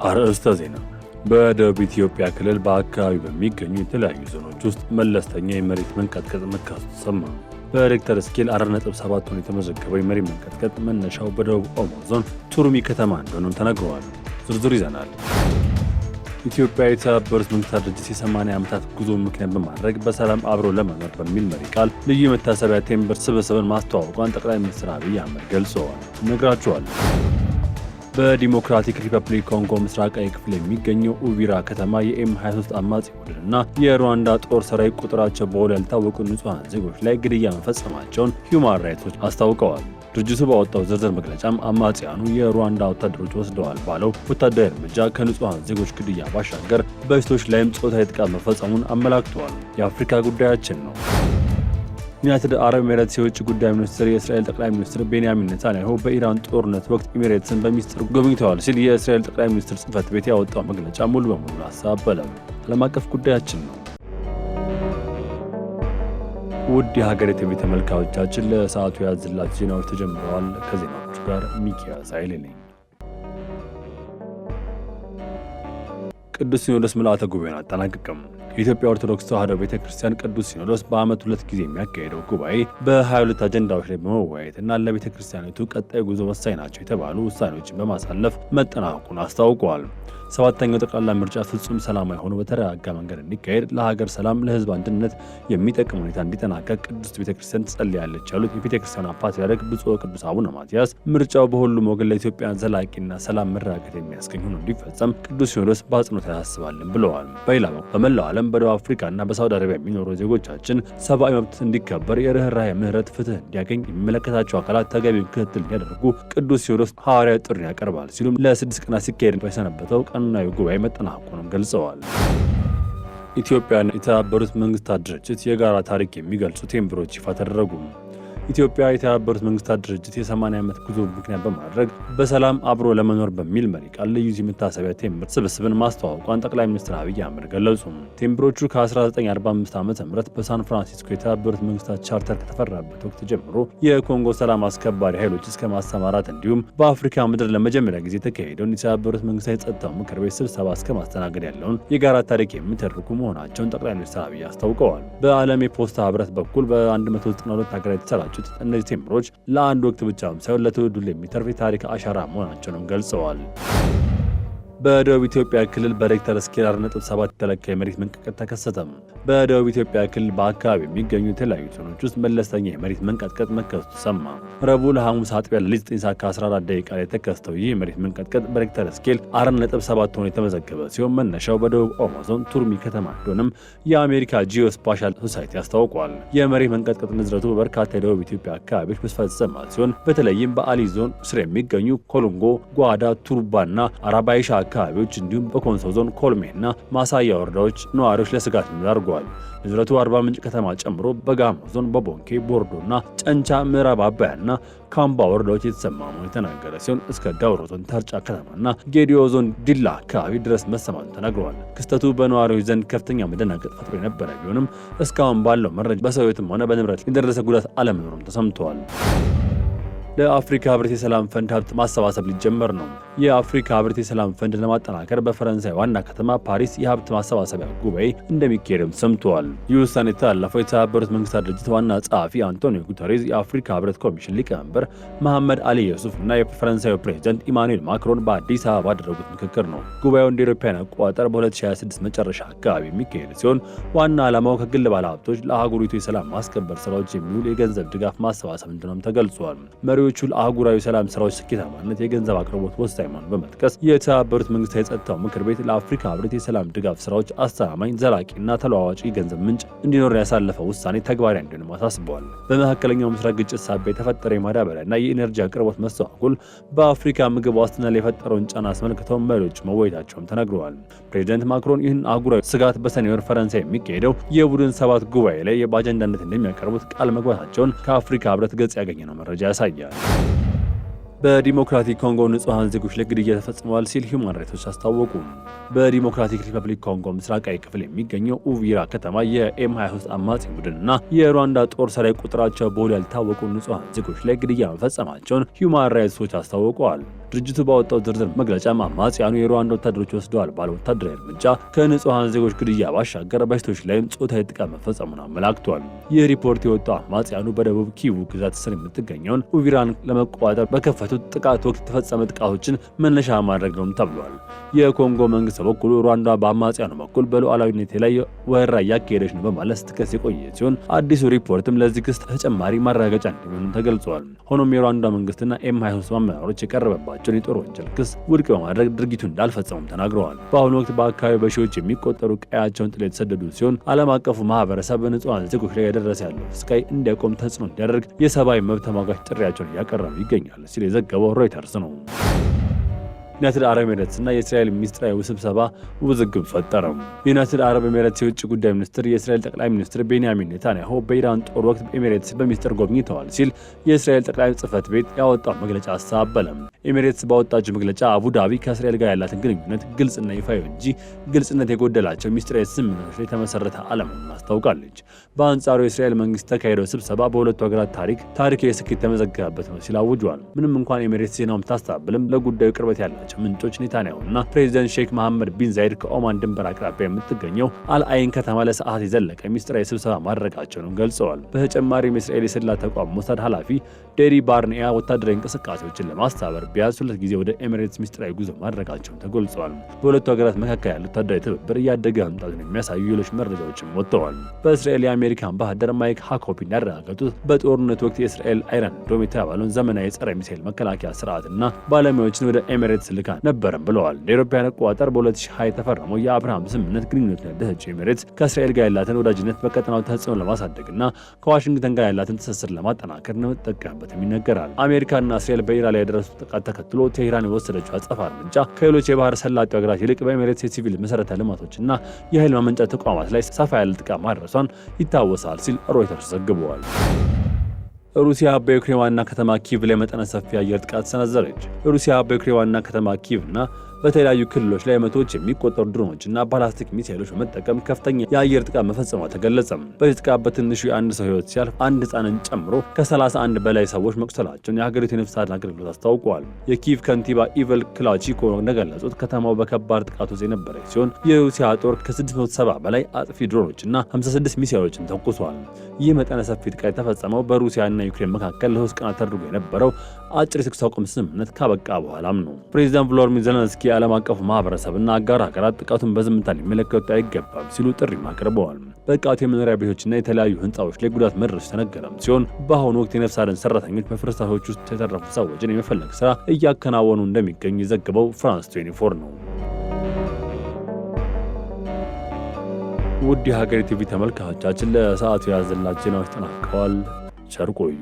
አርዕስተ ዜና። በደቡብ ኢትዮጵያ ክልል በአካባቢ በሚገኙ የተለያዩ ዞኖች ውስጥ መለስተኛ የመሬት መንቀጥቀጥ መከሰቱ ተሰማ። በሬክተር ስኬል 4.7 ቶን የተመዘገበው የመሬት መንቀጥቀጥ መነሻው በደቡብ ኦሞ ዞን ቱሩሚ ከተማ እንደሆነም ተነግሯል። ዝርዝር ይዘናል። ኢትዮጵያ የተባበሩት መንግስታት ድርጅት የ80 ዓመታት ጉዞ ምክንያት በማድረግ በሰላም አብሮ ለመኖር በሚል መሪ ቃል ልዩ የመታሰቢያ ቴምብር ስብስብን ማስተዋወቋን ጠቅላይ ሚኒስትር አብይ አህመድ ገልጸዋል። እነግራችኋለን። በዲሞክራቲክ ሪፐብሊክ ኮንጎ ምስራቃዊ ክፍል የሚገኘው ኡቪራ ከተማ የኤም23 አማጺ ቡድንና የሩዋንዳ ጦር ሰራዊት ቁጥራቸው በውል ያልታወቁ ንጹሐን ዜጎች ላይ ግድያ መፈጸማቸውን ሂውማን ራይትስ ዎች አስታውቀዋል። ድርጅቱ ባወጣው ዝርዝር መግለጫም አማጺያኑ የሩዋንዳ ወታደሮች ወስደዋል ባለው ወታደራዊ እርምጃ ከንጹሐን ዜጎች ግድያ ባሻገር በሴቶች ላይም ጾታዊ ጥቃት መፈጸሙን አመላክተዋል። የአፍሪካ ጉዳያችን ነው። ዩናይትድ አረብ ኤሚሬትስ የውጭ ጉዳይ ሚኒስትር የእስራኤል ጠቅላይ ሚኒስትር ቤንያሚን ኔታንያሁ በኢራን ጦርነት ወቅት ኤሚሬትስን በሚስጥር ጎብኝተዋል ሲል የእስራኤል ጠቅላይ ሚኒስትር ጽሕፈት ቤት ያወጣው መግለጫ ሙሉ በሙሉ አሳበለም። ዓለም አቀፍ ጉዳያችን ነው። ውድ የሀገሬ ቲቪ ተመልካቾቻችን ለሰዓቱ ያዝላችሁ ዜናዎች ተጀምረዋል። ከዜናዎቹ ጋር ሚኪያስ ኃይሌ ነኝ። ቅዱስ ሲኖዶስ ምልዓተ ጉባኤን አጠናቀቀም። የኢትዮጵያ ኦርቶዶክስ ተዋሕዶ ቤተክርስቲያን ቅዱስ ሲኖዶስ በዓመት 2 ጊዜ የሚያካሄደው ጉባኤ በ22 አጀንዳዎች ላይ በመወያየትና ለቤተክርስቲያኒቱ ቀጣይ ጉዞ ወሳኝ ናቸው የተባሉ ውሳኔዎችን በማሳለፍ መጠናቀቁን አስታውቀዋል። 7ኛው ጠቅላላ ምርጫ ፍጹም ሰላማዊ ሆኖ በተረጋጋ መንገድ እንዲካሄድ፣ ለሀገር ሰላም፣ ለሕዝብ አንድነት የሚጠቅም ሁኔታ እንዲጠናቀቅ ቅድስት ቤተክርስቲያን ትጸልያለች ያሉት የቤተክርስቲያኗ ፓትርያርክ ብፁዕ ቅዱስ አቡነ ማትያስ ምርጫው በሁሉም ወገን ለኢትዮጵያ ዘላቂና ሰላም መረጋጋት የሚያስገኝ ሆኖ እንዲፈጸም ቅዱስ ሲኖዶስ በአጽንኦት ያሳስባልን ብለዋል። በሌላ በኩል በመላው ዓለም በደቡብ አፍሪካና በሳውዲ አረቢያ የሚኖሩ ዜጎቻችን ሰብአዊ መብት እንዲከበር፣ የርኅራኄ ምህረት፣ ፍትህ እንዲያገኝ የሚመለከታቸው አካላት ተገቢውን ክትትል እንዲያደርጉ ቅዱስ ሲኖዶስ ሐዋርያዊ ጥሪ ያቀርባል ሲሉም ለ6 ቀናት ሲካሄድ በሰነበተው ቀኖናዊ ጉባኤ መጠናቀቁንም ገልጸዋል። ኢትዮጵያና የተባበሩት መንግስታት ድርጅት የጋራ ታሪክ የሚገልጹ ቴምብሮች ይፋ ተደረጉ። ኢትዮጵያ የተባበሩት መንግስታት ድርጅት የ80 ዓመት ጉዞ ምክንያት በማድረግ በሰላም አብሮ ለመኖር በሚል መሪ ቃል ልዩ የመታሰቢያ ቴምብር ስብስብን ማስተዋወቋን ጠቅላይ ሚኒስትር አብይ አህመድ ገለጹ። ቴምብሮቹ ከ1945 ዓ.ም በሳን ፍራንሲስኮ የተባበሩት መንግስታት ቻርተር ከተፈረመበት ወቅት ጀምሮ የኮንጎ ሰላም አስከባሪ ኃይሎች እስከ ማሰማራት እንዲሁም በአፍሪካ ምድር ለመጀመሪያ ጊዜ የተካሄደውን የተባበሩት መንግስታት የጸጥታው ምክር ቤት ስብሰባ እስከ ማስተናገድ ያለውን የጋራ ታሪክ የሚተርኩ መሆናቸውን ጠቅላይ ሚኒስትር አብይ አስታውቀዋል። በዓለም የፖስታ ህብረት በኩል በ192 ሀገራት የተሰራጩ እነዚህ ቴምብሮች ለአንድ ወቅት ብቻም ሳይሆን ለትውልዱ የሚተርፍ የታሪክ አሻራ መሆናቸውንም ገልጸዋል። በደቡብ ኢትዮጵያ ክልል በሬክተር ስኬል 4.7 የተለካ የመሬት መንቀጥቀጥ ተከሰተ። በደቡብ ኢትዮጵያ ክልል በአካባቢ የሚገኙ የተለያዩ ዞኖች ውስጥ መለስተኛ የመሬት መንቀጥቀጥ መከሰቱ ተሰማ። ረቡዕ ለሐሙስ አጥቢያ ሌሊት 9:14 ደቂቃ ላይ የተከሰተው ይህ የመሬት መንቀጥቀጥ በሬክተር ስኬል 4.7 ሆኖ የተመዘገበ ሲሆን መነሻው በደቡብ ኦሞ ዞን ቱሩሚ ከተማ እንደሆነም የአሜሪካ ጂኦስፓሻል ሶሳይቲ አስታውቋል። የመሬት መንቀጥቀጥ ንዝረቱ በበርካታ የደቡብ ኢትዮጵያ አካባቢዎች በስፋት የተሰማ ሲሆን በተለይም በአሊ ዞን ስር የሚገኙ ኮሎንጎ፣ ጓዳ፣ ቱሩባና አራባይሻ አካባቢዎች እንዲሁም በኮንሶ ዞን ኮልሜና ማሳያ ወረዳዎች ነዋሪዎች ለስጋት ተዳርገዋል። ንዝረቱ አርባ ምንጭ ከተማ ጨምሮ በጋሞ ዞን በቦንኬ፣ ቦርዶና ጨንቻ፣ ምዕራብ አባያና ካምባ ወረዳዎች የተሰማ መሆኑን የተናገረ ሲሆን እስከ ዳውሮ ዞን ተርጫ ከተማና ጌዲዮ ዞን ዲላ አካባቢ ድረስ መሰማቱን ተናግረዋል። ክስተቱ በነዋሪዎች ዘንድ ከፍተኛ መደናገጥ ፈጥሮ የነበረ ቢሆንም እስካሁን ባለው መረጃ በሰው ሕይወትም ሆነ በንብረት የደረሰ ጉዳት አለመኖሩም ተሰምተዋል። ለአፍሪካ ህብረት የሰላም ፈንድ ሀብት ማሰባሰብ ሊጀመር ነው። የአፍሪካ ህብረት የሰላም ፈንድ ለማጠናከር በፈረንሳይ ዋና ከተማ ፓሪስ የሀብት ማሰባሰቢያ ጉባኤ እንደሚካሄድም ሰምተዋል። ይህ ውሳኔ የተላለፈው የተባበሩት መንግስታት ድርጅት ዋና ጸሐፊ አንቶኒዮ ጉተሬዝ፣ የአፍሪካ ህብረት ኮሚሽን ሊቀመንበር መሐመድ አሊ ዩሱፍ እና የፈረንሳዩ ፕሬዚዳንት ኢማኑኤል ማክሮን በአዲስ አበባ ባደረጉት ምክክር ነው። ጉባኤው እንደ አውሮፓውያን አቆጣጠር በ2026 መጨረሻ አካባቢ የሚካሄድ ሲሆን ዋና ዓላማው ከግል ባለሀብቶች ለአህጉሪቱ የሰላም ማስከበር ስራዎች የሚውል የገንዘብ ድጋፍ ማሰባሰብ እንደሆነም ተገልጿል። መሪዎቹ ለአህጉራዊ ሰላም ስራዎች ስኬታማነት የገንዘብ አቅርቦት ወሳኝ መሆኑን በመጥቀስ የተባበሩት መንግስታት የጸጥታው ምክር ቤት ለአፍሪካ ህብረት የሰላም ድጋፍ ስራዎች አስተማማኝ፣ ዘላቂና ተለዋዋጭ የገንዘብ ምንጭ እንዲኖር ያሳለፈው ውሳኔ ተግባራዊ እንዲሆን አሳስበዋል። በመካከለኛው ምስራቅ ግጭት ሳቢያ የተፈጠረ የማዳበሪያና የኢነርጂ አቅርቦት መስተጓጎል በአፍሪካ ምግብ ዋስትና ላይ የፈጠረውን ጫና አስመልክተው መሪዎች መወያየታቸውም ተነግረዋል። ፕሬዚዳንት ማክሮን ይህን አህጉራዊ ስጋት በሰኔ ወር ፈረንሳይ የሚካሄደው የቡድን 7 ጉባኤ ላይ በአጀንዳነት እንደሚያቀርቡት ቃል መግባታቸውን ከአፍሪካ ህብረት ገጽ ያገኘነው መረጃ ያሳያል። በዲሞክራቲክ ኮንጎ ንጹሃን ዜጎች ላይ ግድያ ተፈጽመዋል ሲል ሂውማን ራይትስ አስታወቁ። በዲሞክራቲክ ሪፐብሊክ ኮንጎ ምስራቃዊ ክፍል የሚገኘው ኡቪራ ከተማ የኤም23 አማጺ ቡድንና የሩዋንዳ ጦር ሰራዊት ቁጥራቸው በውል ያልታወቁ ንጹሃን ዜጎች ላይ ግድያ መፈጸማቸውን ሂውማን ራይትስ ዎች አስታውቀዋል። ድርጅቱ ባወጣው ዝርዝር መግለጫም አማጺያኑ የሩዋንዳ ወታደሮች ወስደዋል ባለው ወታደራዊ እርምጃ ከንጹሃን ዜጎች ግድያ ባሻገር በሴቶች ላይም ጾታዊ ጥቃት መፈጸሙን አመላክቷል። ይህ ሪፖርት የወጣው አማጺያኑ በደቡብ ኪቩ ግዛት ስር የምትገኘውን ኡቪራን ለመቆጣጠር በከፈቱት ጥቃት ወቅት የተፈጸመ ጥቃቶችን መነሻ ማድረግ ነው ተብሏል። የኮንጎ መንግስት በበኩሉ ሩዋንዳ በአማጺያኑ በኩል በሉዓላዊነት ላይ ወረራ እያካሄደች ነው በማለት ስትከስ የቆየ ሲሆን አዲሱ ሪፖርትም ለዚህ ክስ ተጨማሪ ማረጋገጫ እንደሚሆን ተገልጿል። ሆኖም የሩዋንዳ መንግስትና ኤም23 አመራሮች የቀረበባቸውን የጦር ወንጀል ክስ ውድቅ በማድረግ ድርጊቱን እንዳልፈጸሙም ተናግረዋል። በአሁኑ ወቅት በአካባቢ በሺዎች የሚቆጠሩ ቀያቸውን ጥለው የተሰደዱ ሲሆን ዓለም አቀፉ ማህበረሰብ በንጹሃን ዜጎች ላይ የደረሰ ያለው ስቃይ እንዲያቆም ተጽዕኖ እንዲያደርግ የሰብአዊ መብት ተሟጋች ጥሪያቸውን እያቀረቡ ይገኛል ሲል የዘገበው ሮይተርስ ነው። ዩናይትድ አረብ ኤሚሬትስና የእስራኤል ሚስጥራዊ ስብሰባ ውዝግብ ፈጠረ። የዩናይትድ አረብ ኤሚሬትስ የውጭ ጉዳይ ሚኒስትር የእስራኤል ጠቅላይ ሚኒስትር ቤንያሚን ኔታንያሁ በኢራን ጦር ወቅት ኤሚሬትስ በሚስጥር ጎብኝተዋል ሲል የእስራኤል ጠቅላይ ጽህፈት ቤት ያወጣው መግለጫ አስተባበለ። ኤሚሬትስ ባወጣችው መግለጫ አቡዳቢ ከእስራኤል ጋር ያላትን ግንኙነት ግልጽና ይፋዊ እንጂ ግልጽነት የጎደላቸው ሚስጥራዊ ስምምነቶች ላይ የተመሰረተ አለመሆኑን አስታውቃለች። በአንጻሩ የእስራኤል መንግስት ተካሄደው ስብሰባ በሁለቱ ሀገራት ታሪካዊ ስኬት የተመዘገበበት ነው ሲል አውጇል። ምንም እንኳን ኤሚሬትስ ዜናውን ብታስተባብልም ለጉዳዩ ቅርበት ያላቸው ምንጮች ኔታንያሁና ፕሬዚደንት ሼክ መሐመድ ቢን ዛይድ ከኦማን ድንበር አቅራቢያ የምትገኘው አልአይን ከተማ ለሰዓት የዘለቀ ሚስጥራዊ ስብሰባ ማድረጋቸውን ገልጸዋል። በተጨማሪም የእስራኤል የስለላ ተቋም ሞሳድ ኃላፊ ዴሪ ባርኒያ ወታደራዊ እንቅስቃሴዎችን ለማስተባበር ቢያንስ 2 ጊዜ ወደ ኤሚሬትስ ሚስጥራዊ ጉዞ ማድረጋቸውን ተገልጿል። በሁለቱ ሀገራት መካከል ያለው ወታደራዊ ትብብር እያደገ መምጣቱን የሚያሳዩ ሌሎች መረጃዎችም ወጥተዋል። በእስራኤል የአሜሪካ አምባሳደር ማይክ ሃኮቢ እንዳረጋገጡት በጦርነቱ ወቅት የእስራኤል አይረን ዶም የተባለውን ዘመናዊ የጸረ ሚሳኤል መከላከያ ስርዓትና ባለሙያዎችን ወደ ኤሚሬትስ ልካ ነበርም ብለዋል። ለአውሮፓውያን አቆጣጠር በ2020 የተፈረመው የአብርሃም ስምምነት ግንኙነትን ያደሰችው ኤሚሬትስ ከእስራኤል ጋር ያላትን ወዳጅነት በቀጠናው ተጽዕኖ ለማሳደግና ከዋሽንግተን ጋር ያላትን ትስስር ለማጠናከር እንደምትጠቀምበትም ይነገራል። አሜሪካና እስራኤል በኢራን ላይ የደረሱት ጥቃት ተከትሎ ቴህራን የወሰደችው አጸፋ እርምጃ ከሌሎች የባህር ሰላጤው ሀገራት ይልቅ በኤሚሬትስ የሲቪል መሰረተ ልማቶችና የኃይል ማመንጫ ተቋማት ላይ ሰፋ ያለ ጥቃት ማድረሷን ይታወሳል ሲል ሮይተርስ ዘግቧል። ሩሲያ በዩክሬን ዋና ከተማ ኪቭ ላይ መጠነ ሰፊ አየር ጥቃት ሰነዘረች። ሩሲያ በዩክሬን ዋና ከተማ ኪቭና በተለያዩ ክልሎች ላይ መቶዎች የሚቆጠሩ ድሮኖችና ባላስቲክ ሚሳኤሎች በመጠቀም ከፍተኛ የአየር ጥቃት መፈጸሟ ተገለጸ። በዚህ ጥቃት በትንሹ የአንድ ሰው ሕይወት ሲያልፍ አንድ ሕፃንን ጨምሮ ከ31 በላይ ሰዎች መቁሰላቸውን የሀገሪቱ የነፍስ አድን አገልግሎት አስታውቀዋል። የኪቭ ከንቲባ ኢቨል ክላቺኮ እንደገለጹት ከተማው በከባድ ጥቃት ውስጥ የነበረች ሲሆን የሩሲያ ጦር ከ670 በላይ አጥፊ ድሮኖችና 56 ሚሳኤሎችን ተኩሷል። ይህ መጠነ ሰፊ ጥቃት የተፈጸመው በሩሲያና ዩክሬን መካከል ለ3 ቀናት ተደርጎ የነበረው አጭር የተኩስ አቁም ስምምነት ካበቃ በኋላም ነው። ፕሬዚዳንት ቮሎዲሚር ዜሌንስኪ የዓለም አቀፉ ማህበረሰብና አጋር ሀገራት ጥቃቱን በዝምታ ሊመለከቱት አይገባም ሲሉ ጥሪም አቅርበዋል። በጥቃቱ የመኖሪያ ቤቶችና የተለያዩ ህንፃዎች ላይ ጉዳት መድረሱ ተነገረም ሲሆን በአሁኑ ወቅት የነፍስ አድን ሰራተኞች በፍርስራሾች ውስጥ የተረፉ ሰዎችን የመፈለግ ስራ እያከናወኑ እንደሚገኙ የዘገበው ፍራንስ 24 ነው። ውድ የሀገሬ ቲቪ ተመልካቾቻችን ለሰዓቱ ያዘላችሁ ዜናዎች ተጠናቀዋል። ቸር ቆዩ።